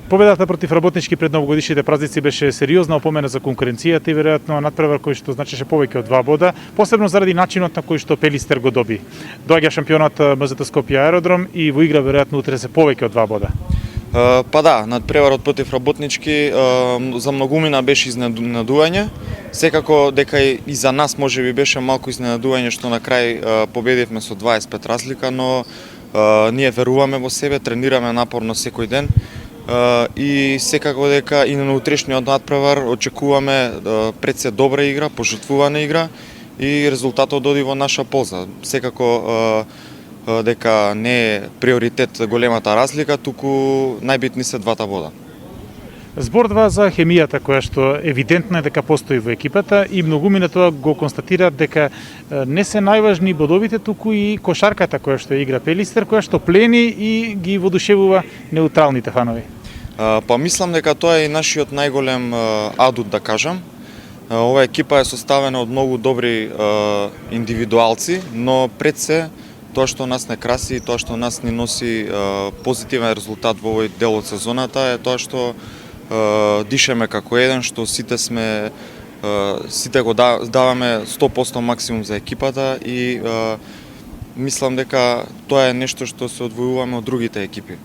Победата против Работнички пред новогодишните празници беше сериозна опомена за конкуренцијата и веројатно надпревар кој што значеше повеќе од 2 бода, посебно заради начинот на кој што Пелистер го доби. Доаѓа шампионот МЗТ Скопје Аеродром и во игра веројатно утре се повеќе од 2 бода. Па да, надпреварот против Работнички за многумина беше изненадување. Секако дека и за нас можеби беше малку изненадување што на крај победивме со 25 разлика, но ние веруваме во себе, тренираме напорно секој ден и секако дека и на утрешниот надпревар очекуваме пред се добра игра, пожртвувана игра и резултатот оди во наша полза. Секако дека не е приоритет големата разлика, туку најбитни се 2 бода. Зборува за хемијата која што евидентно е дека постои во екипата и многумина тоа го констатираат дека не се најважни бодовите, туку и кошарката која што игра Пелистер, која што плени и ги водушевува неутралните фанови. Па мислам дека тоа е и нашиот најголем адут, да кажам. Ова екипа е составена од многу добри индивидуалци, но пред се тоа што нас не краси и тоа што нас ни носи позитивен резултат во овој дел од сезоната е тоа што дишеме како еден, што сите го даваме 100% максимум за екипата и мислам дека тоа е нешто што се одвојуваме од другите екипи.